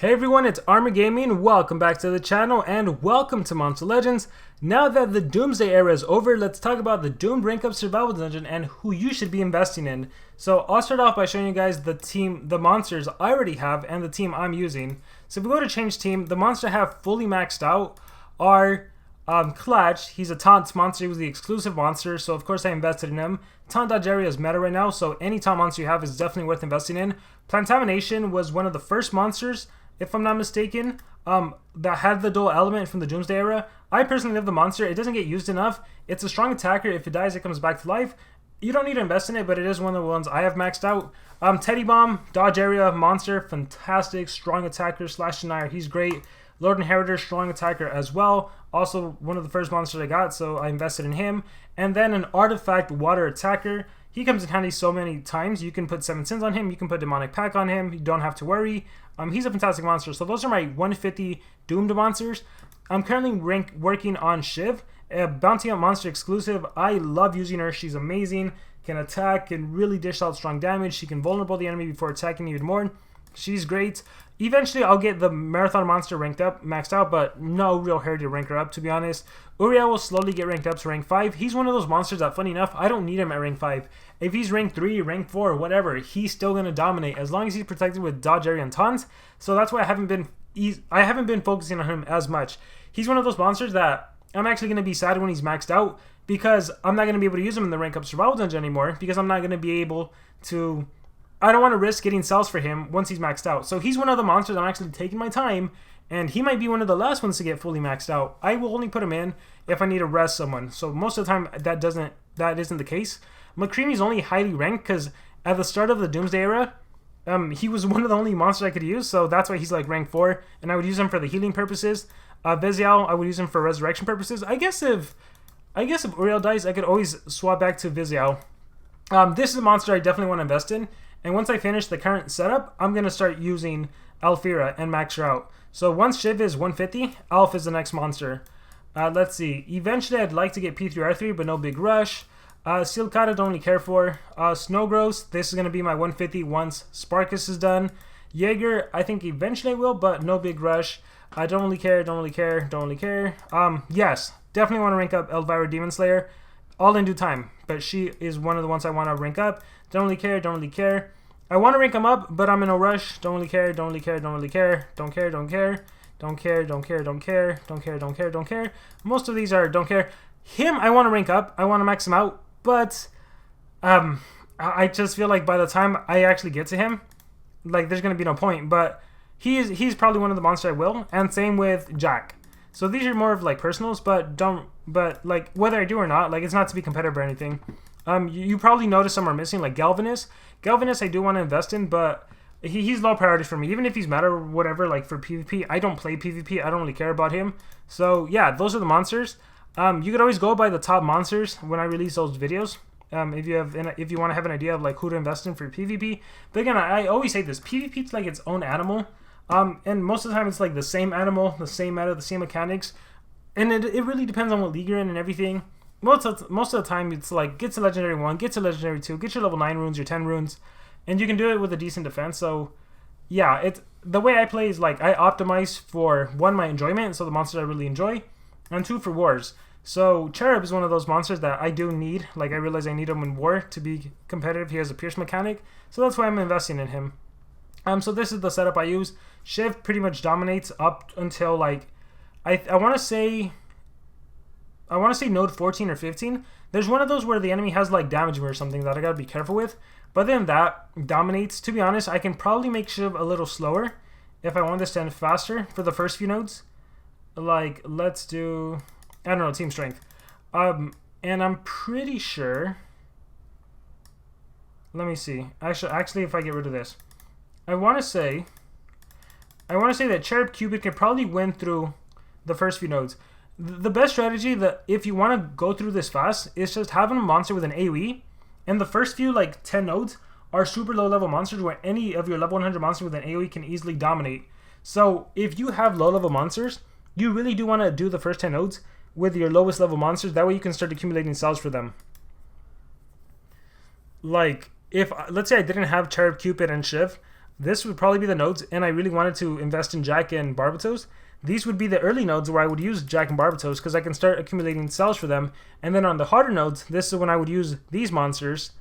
Hey everyone, it's Armor Gaming. Welcome back to the channel and welcome to Monster Legends. Now that the Doomsday era is over, let's talk about the Doomed Rank Up Survival Dungeon and who you should be investing in. So I'll start off by showing you guys the monsters I already have and the team I'm using. So if we go to change team, the monster I have fully maxed out are Clutch. He's a taunt monster. He was the exclusive monster, so of course I invested in him. Taunt dodge area is meta right now, so any taunt monster you have is definitely worth investing in. Plantamination was one of the first monsters, if I'm not mistaken, that had the dual element from the Doomsday era. I personally love the monster. It doesn't get used enough. It's a strong attacker. If it dies, it comes back to life. You don't need to invest in it, but it is one of the ones I have maxed out. Teddy Bomb, dodge area monster, fantastic, strong attacker, slash denier. He's great. Lord Inheritor, strong attacker as well. Also one of the first monsters I got, so I invested in him. And then an artifact water attacker. He comes in handy so many times. You can put 7 sins on him. You can put demonic pack on him. You don't have to worry. He's a fantastic monster. So those are my 150 doomed monsters. I'm currently working on Shiv, a bounty hunt monster exclusive. I love using her. She's amazing. Can attack, can really dish out strong damage. She can vulnerable the enemy before attacking even more. She's great. Eventually, I'll get the Marathon monster ranked up, maxed out, but no real hurry to rank her up, to be honest. Uriel will slowly get ranked up to rank 5. He's one of those monsters that, funny enough, I don't need him at rank 5. If he's rank 3, rank 4, whatever, he's still going to dominate as long as he's protected with dodge area and taunt. So that's why I haven't been focusing on him as much. He's one of those monsters that I'm actually going to be sad when he's maxed out, because I'm not going to be able to use him in the rank up survival dungeon anymore, because I'm not going to be able to... I don't want to risk getting cells for him once he's maxed out. So he's one of the monsters I'm actually taking my time, and he might be one of the last ones to get fully maxed out. I will only put him in if I need to rest someone. So most of the time that isn't the case. McCreamy's only highly ranked because at the start of the Doomsday era, he was one of the only monsters I could use, so that's why he's like rank 4, and I would use him for the healing purposes. Vizial, I would use him for resurrection purposes. I guess if Uriel dies, I could always swap back to Vizial. This is a monster I definitely want to invest in. And once I finish the current setup, I'm going to start using Alfira and max her out. So once Shiv is 150, Alf is the next monster. Let's see. Eventually, I'd like to get P3 R3, but no big rush. Silcata, don't really care for. Snowgross, this is going to be my 150 once Sparkus is done. Jaeger, I think eventually I will, but no big rush. I don't really care, don't really care, don't really care. Yes, definitely want to rank up Elvira Demon Slayer. All in due time, but she is one of the ones I want to rank up. Don't really care, don't really care. I want to rank him up, but I'm in a rush. Don't really care, don't really care, don't really care. Don't care, don't care. Don't care, don't care, don't care. Don't care, don't care, don't care. Most of these are don't care. Him, I want to rank up. I want to max him out, but I just feel like by the time I actually get to him, like there's going to be no point, but he's probably one of the monsters I will, and same with Jack. So these are more of like personals, but like whether I do or not, like it's not to be competitive or anything. You probably notice some are missing, like Galvanus. Galvanus I do want to invest in, but he's low priority for me. Even if he's meta or whatever, like for PvP, I don't play PvP. I don't really care about him. So yeah, those are the monsters. You could always go by the top monsters when I release those videos. If you want to have an idea of like who to invest in for PvP. But again, I always say this: PvP is like its own animal. And most of the time it's like the same animal, the same meta, the same mechanics, and it really depends on what league you're in and everything. Most of the time it's like get to legendary 1, get to legendary 2, get your level 9 runes, your 10 runes, and you can do it with a decent defense. So yeah, the way I play is like I optimize for 1, my enjoyment, so the monsters I really enjoy, and 2, for wars. So Cherub is one of those monsters that I do need. Like I realize I need him in war to be competitive. He has a pierce mechanic, so that's why I'm investing in him. So this is the setup I use. Shiv pretty much dominates up until like I want to say node 14 or 15. There's one of those where the enemy has like damage or something that I gotta be careful with. But then that dominates. To be honest, I can probably make Shiv a little slower if I want this to end faster for the first few nodes. Like let's do, I don't know, team strength. And I'm pretty sure. Let me see. Actually, if I get rid of this. I want to say that Cherub Cupid can probably win through the first few nodes. The best strategy that if you want to go through this fast is just having a monster with an AoE, and the first few like 10 nodes are super low level monsters where any of your level 100 monsters with an AoE can easily dominate. So if you have low level monsters, you really do want to do the first 10 nodes with your lowest level monsters. That way you can start accumulating cells for them. Like if let's say I didn't have Cherub Cupid and Shiv, this would probably be the nodes, and I really wanted to invest in Jack and Barbatos, these would be the early nodes where I would use Jack and Barbatos because I can start accumulating cells for them. And then on the harder nodes, this is when I would use these monsters,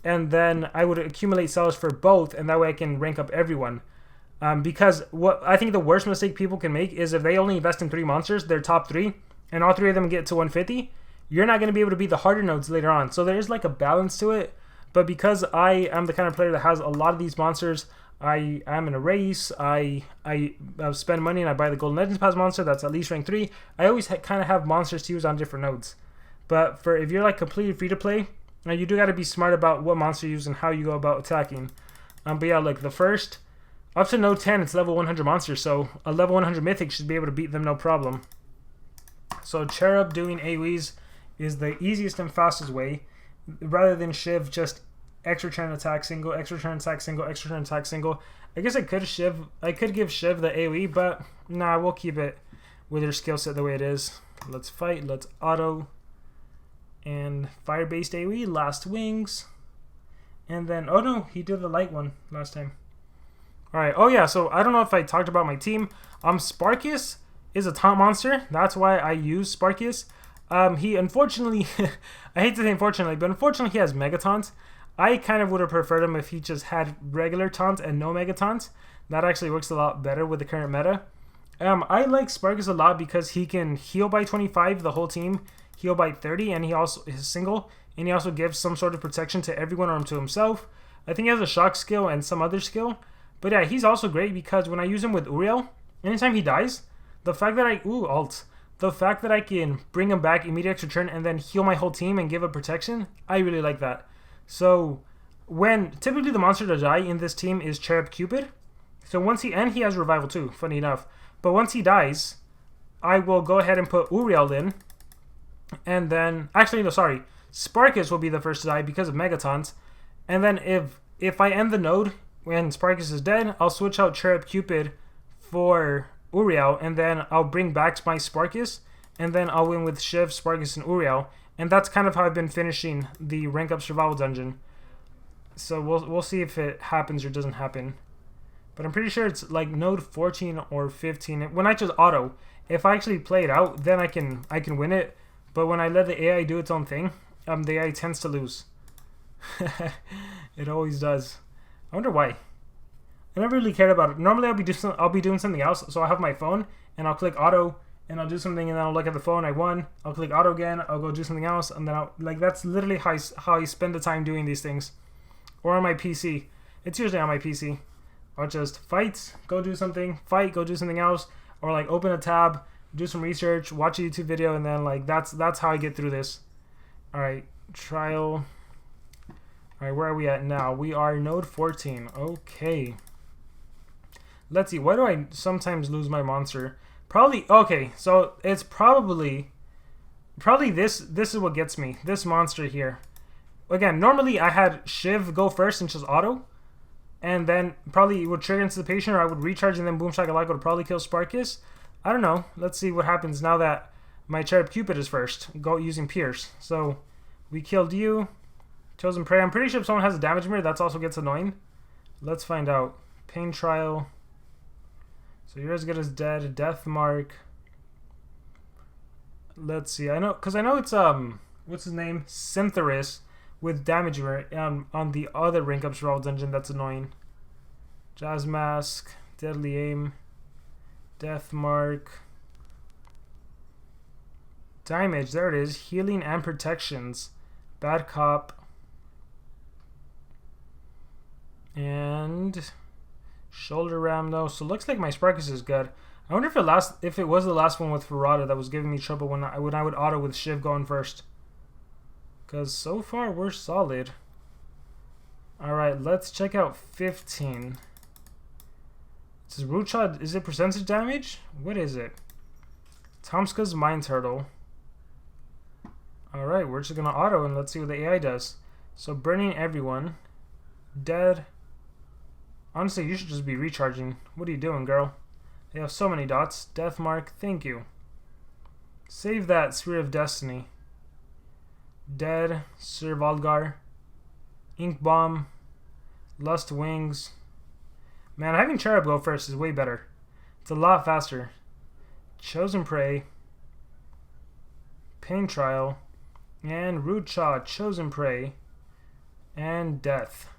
and then I would accumulate cells for both, and that way I can rank up everyone. Because what I think the worst mistake people can make is if they only invest in 3 monsters, their top 3, and all 3 of them get to 150, you're not going to be able to beat the harder nodes later on. So there is like a balance to it. But because I am the kind of player that has a lot of these monsters, I am in a race, I spend money and I buy the Golden Legends Pass monster that's at least rank 3. I always kind of have monsters to use on different nodes. But for if you're like completely free to play, you do got to be smart about what monster you use and how you go about attacking. But yeah, like the first, up to node 10, it's level 100 monsters, so a level 100 mythic should be able to beat them no problem. So Cherub doing AoEs is the easiest and fastest way, rather than Shiv just extra turn attack single, extra turn attack single, extra turn attack single. I guess I could give Shiv the AoE, but nah, we'll keep it with her skill set the way it is. Let's fight, let's auto, and fire-based AoE, last wings, and then, oh no, he did the light one last time. Alright, oh yeah, so I don't know if I talked about my team. Sparkus is a taunt monster, that's why I use Sparkus. He unfortunately, I hate to say unfortunately, but unfortunately he has Mega Taunt. I kind of would have preferred him if he just had regular taunt and no Mega Taunt. That actually works a lot better with the current meta. I like Sparkus a lot because he can heal by 25, the whole team, heal by 30, and he also is single, and he also gives some sort of protection to everyone or to himself. I think he has a shock skill and some other skill. But yeah, he's also great because when I use him with Uriel, anytime he dies, the fact that the fact that I can bring him back immediate extra turn and then heal my whole team and give a protection, I really like that. So when typically the monster to die in this team is Cherub Cupid. So once he has revival too, funny enough. But once he dies, I will go ahead and put Uriel in. And then actually no, sorry. Sparkus will be the first to die because of Megatons. And then if I end the node when Sparkus is dead, I'll switch out Cherub Cupid for Uriel, and then I'll bring back my Sparkus, and then I'll win with Shiv, Sparkus, and Uriel. And that's kind of how I've been finishing the rank up survival dungeon. So we'll see if it happens or doesn't happen. But I'm pretty sure it's like node 14 or 15. When I just auto, if I actually play it out, then I can win it. But when I let the AI do its own thing, the AI tends to lose. It always does. I wonder why. I never really cared about it. Normally I'll be doing something else. So I'll have my phone and I'll click auto and I'll do something and then I'll look at the phone. I won. I'll click auto again. I'll go do something else, and then that's literally how I spend the time doing these things. Or on my PC. It's usually on my PC. I'll just fight, go do something, fight, go do something else, or like open a tab, do some research, watch a YouTube video, and then like that's how I get through this. All right, trial. All right, where are we at now? We are node 14. Okay. Let's see. Why do I sometimes lose my monster? Probably, okay, so it's probably this is what gets me. This monster here. Again, normally I had Shiv go first and just auto, and then probably it would trigger anticipation, or I would recharge and then Boom Shakalaka would probably kill Sparkus. I don't know. Let's see what happens now that my Cherub Cupid is first, go using Pierce. So we killed you. Chosen Prey. I'm pretty sure if someone has a damage mirror, that also gets annoying. Let's find out. Pain Trial. So you're as good as dead. Death Mark. Let's see. I know it's what's his name? Syntheris with damage mirror on the other rank up survival dungeon. That's annoying. Jazz Mask. Deadly Aim. Death Mark. Damage. There it is. Healing and protections. Bad Cop. And shoulder ram though, so looks like my Sparkus is good. I wonder if it was the last one with Ferrata that was giving me trouble when I would auto with Shiv going first. Cause so far we're solid. Alright, let's check out 15. This is Root Shot. Is it percentage damage? What is it? Tomska's Mind Turtle. Alright, we're just gonna auto and let's see what the AI does. So burning everyone. Dead. Honestly, you should just be recharging. What are you doing, girl? They have so many dots. Death Mark, thank you. Save that, Sphere of Destiny. Dead, Sir Volgar. Ink Bomb. Lust Wings. Man, having Cherub go first is way better. It's a lot faster. Chosen Prey. Pain Trial. And Rude Chaw, Chosen Prey. And Death.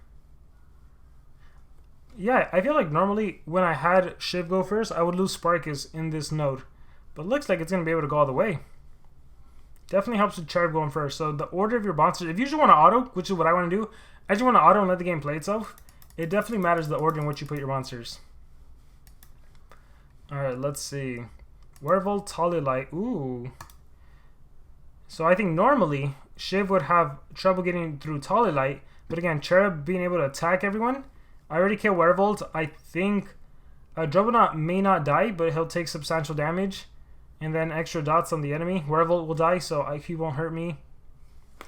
Yeah, I feel like normally when I had Shiv go first, I would lose Sparkus in this node. But looks like it's going to be able to go all the way. Definitely helps with Cherub going first. So the order of your monsters, if you just want to auto, which is what I want to do, I just want to auto and let the game play itself. It definitely matters the order in which you put your monsters. Alright, let's see. Werewolf, Tollylight. Ooh. So I think normally Shiv would have trouble getting through Tollylight. But again, Cherub being able to attack everyone. I already killed Werewolf. I think Drobonaut may not die, but he'll take substantial damage. And then extra dots on the enemy. Werewolf will die, so IQ won't hurt me.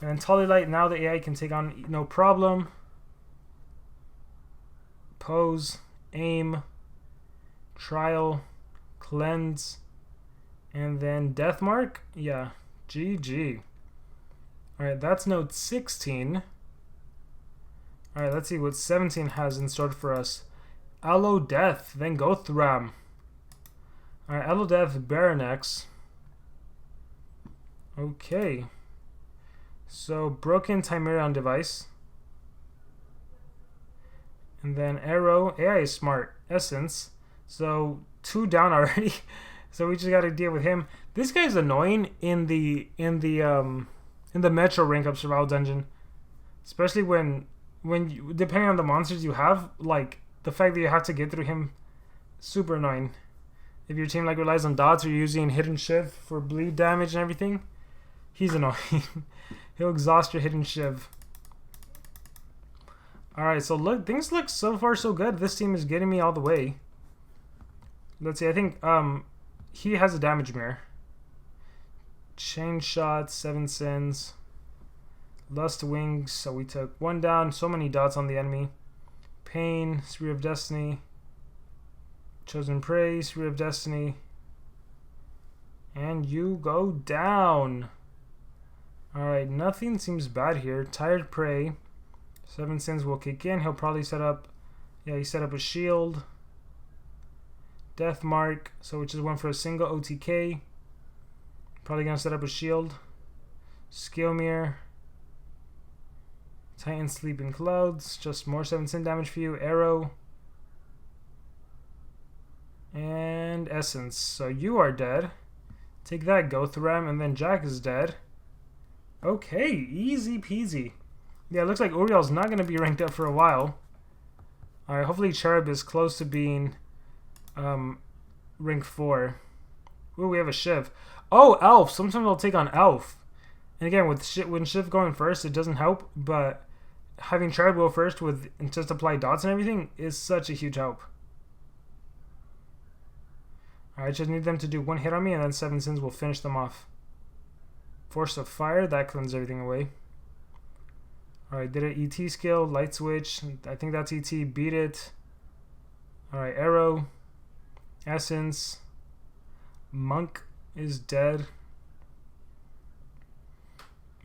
And then Tollylight, now the AI can take on no problem. Pose, Aim, Trial, Cleanse, and then Death Mark. Yeah, GG. Alright, that's node 16. Alright, let's see what 17 has in store for us. Allo Death, then go Thram. Alright, Allo Death, Baronex. Okay. So, Broken Timerion Device. And then Arrow. AI is smart. Essence. So, 2 down already. So we just got to deal with him. This guy's annoying in the Metro rank up survival dungeon. Especially when you, depending on the monsters you have, like the fact that you have to get through him, super annoying. If your team like relies on dots or you're using hidden shiv for bleed damage and everything, he's annoying. He'll exhaust your hidden shiv. Alright, so look, things look so far so good. This team is getting me all the way. Let's see, I think he has a damage mirror. Chain shot, 7 sins. Lust wings, so we took 1 down. So many dots on the enemy. Pain, Spear of Destiny. Chosen Prey, Spear of Destiny. And you go down. Alright, nothing seems bad here. Tired Prey. 7 sins will kick in. He'll probably set up, yeah, he set up a shield. Death Mark, so which is one for a single OTK. Probably gonna set up a shield. Scale Mirror. Titan Sleeping Clouds, just more 7 sin damage for you. Arrow. And Essence, so you are dead. Take that, Gothram, and then Jack is dead. Okay, easy peasy. Yeah, it looks like Uriel's not going to be ranked up for a while. Alright, hopefully Cherub is close to being rank 4. Ooh, we have a Shiv. Oh, Elf! Sometimes I'll take on Elf. And again, with when Shiv going first, it doesn't help, but having Cherub go first with just apply dots and everything is such a huge help. Alright, just need them to do 1 hit on me, and then 7 sins will finish them off. Force of Fire, that cleanses everything away. Alright, did an ET skill, Light Switch, I think that's ET, beat it. Alright, Arrow, Essence, Monk is dead.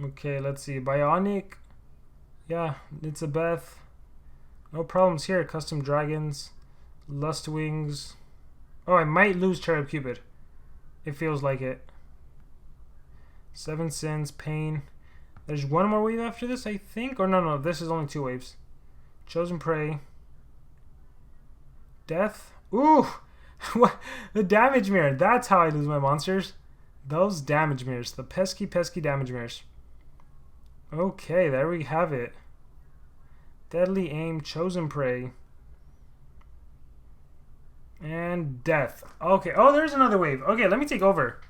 Okay, let's see, Bionic, yeah, it's a Beth. No problems here, Custom Dragons, Lust Wings. Oh, I might lose Cherub Cupid. It feels like it. 7 sins, Pain. There's 1 more wave after this, I think. Or no, this is only 2 waves. Chosen Prey. Death. Ooh! What? The damage mirror. That's how I lose my monsters. Those damage mirrors. The pesky, pesky damage mirrors. Okay, there we have it. Deadly Aim, Chosen Prey. And Death. Okay. Oh, there's another wave. Okay, let me take over.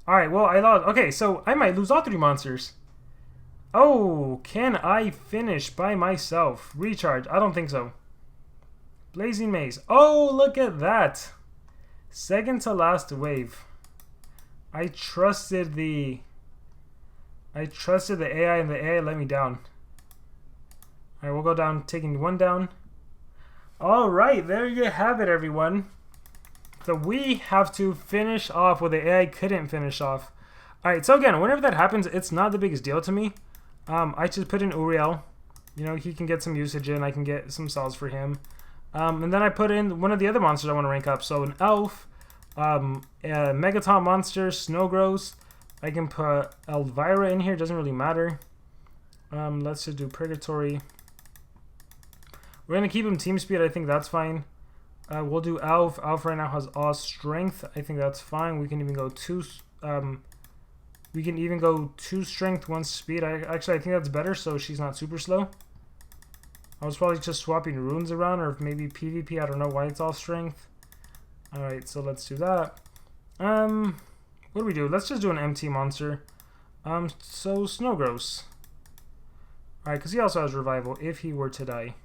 Alright, well, I lost. Okay, so I might lose all 3 monsters. Oh, can I finish by myself? Recharge. I don't think so. Blazing Maze. Oh, look at that. Second to last wave. I trusted the AI, and the AI let me down. Alright, we'll go down, taking 1 down. Alright, there you have it, everyone. So we have to finish off what the AI couldn't finish off. Alright, so again, whenever that happens, it's not the biggest deal to me. I just put in Uriel. You know, he can get some usage in. I can get some solves for him. And then I put in one of the other monsters I want to rank up. So an elf, a Megaton monster, snow growth. I can put Elvira in here, doesn't really matter. Let's just do Purgatory. We're going to keep him team speed, I think that's fine. We'll do Elf. Elf right now has all strength. I think that's fine. We can even go two strength, 1 speed. Actually, I think that's better, so she's not super slow. I was probably just swapping runes around, or maybe PvP. I don't know why it's all strength. Alright, so let's do that. What do we do? Let's just do an MT monster. So Snowgross. Alright, because he also has revival if he were to die.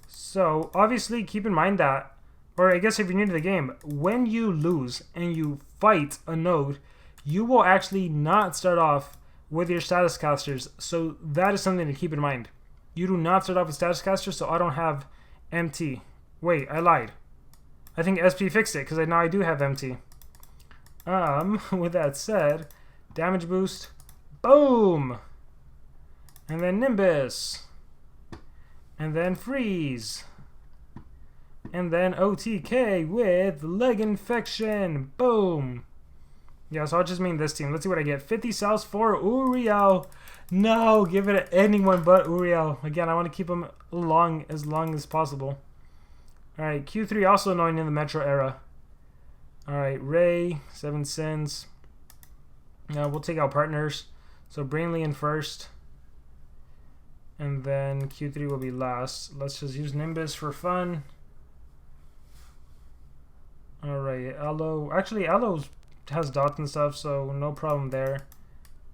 So, obviously, keep in mind that, or I guess if you're new to the game, when you lose and you fight a node, you will actually not start off with your status casters. So that is something to keep in mind. You do not start off with status casters, so I don't have MT. Wait, I lied. I think SP fixed it, because now I do have MT. With that said, damage boost, boom! And then Nimbus. And then Freeze. And then OTK with Leg Infection. Boom. Yeah, so I'll just mean this team. Let's see what I get. 50 cells for Uriel. No, give it to anyone but Uriel. Again, I want to keep him as long as possible. Alright, Q3 also annoying in the Metro era. Alright, Ray, 7 Sins. Now we'll take out partners. So Brainly in first. And then Q3 will be last. Let's just use Nimbus for fun. Alright, Aloe. Actually, Aloe has dots and stuff, so no problem there.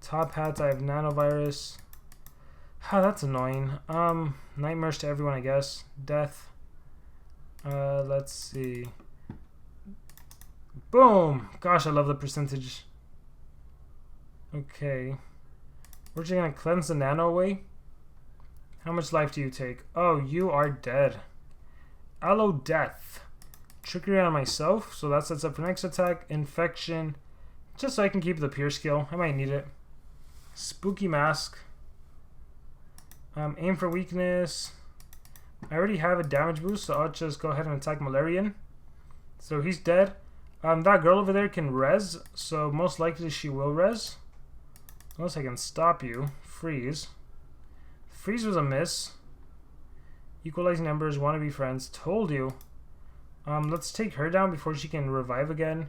Top hats, I have Nanovirus. That's annoying. Nightmares to everyone, I guess. Death. Let's see. Boom! Gosh, I love the percentage. Okay. We're just gonna cleanse the nano away. How much life do you take? Oh, you are dead. Aloe Death. Trickery on myself, so that sets up for next attack. Infection. Just so I can keep the pure skill. I might need it. Spooky Mask. Aim for weakness. I already have a damage boost, so I'll just go ahead and attack Malarian. So he's dead. That girl over there can res, so most likely she will res. Unless I can stop you. Freeze. Freeze was a miss. Equalizing numbers, wanna be friends. Told you. Let's take her down before she can revive again.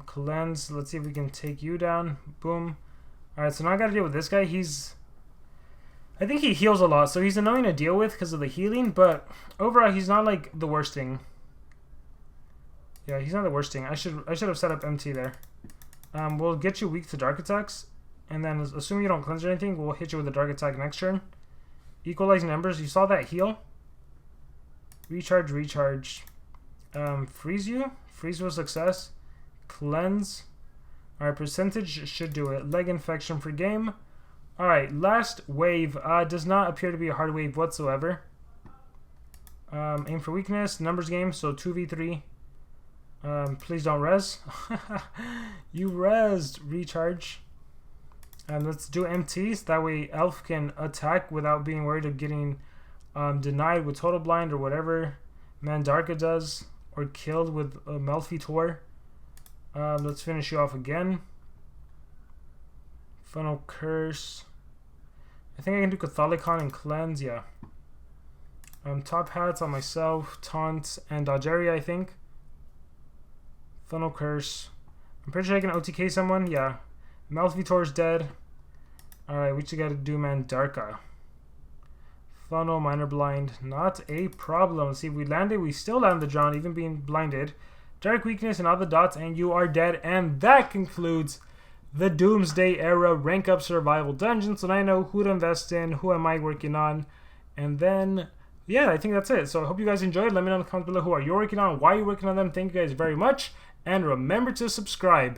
Cleanse. Let's see if we can take you down. Boom. Alright, so now I gotta deal with this guy. I think he heals a lot, so he's annoying to deal with because of the healing, but overall he's not like the worst thing. Yeah, he's not the worst thing. I should have set up MT there. We'll get you weak to dark attacks, and then assuming you don't cleanse or anything, we'll hit you with a dark attack next turn. Equalizing numbers. You saw that heal? Recharge, recharge. Freeze you. Freeze was success. Cleanse. Alright, percentage should do it. Leg infection for game. Alright, last wave. Does not appear to be a hard wave whatsoever. Aim for weakness. Numbers game, so 2v3. Please don't res. You resed. Recharge. Let's do MTs. That way Elf can attack without being worried of getting denied with Total Blind or whatever Mandarka does, or killed with a Malfetor. Let's finish you off again. Funnel Curse. I think I can do Catholicon and Cleanse, yeah. Top hats on myself, Taunt, and Dodgeria, I think. Funnel Curse. I'm pretty sure I can OTK someone, yeah. Malfetor's dead. Alright, we just gotta do Mandarka. Funnel, Minor Blind, not a problem. Let's see if we landed. We still land the Drown, even being blinded. Dark Weakness and all the dots, and you are dead. And that concludes the Doomsday era rank up survival dungeon. So now I know who to invest in, who am I working on, and then yeah, I think that's it. So I hope you guys enjoyed. Let me know in the comments below who are you working on, why you're working on them. Thank you guys very much, and remember to subscribe.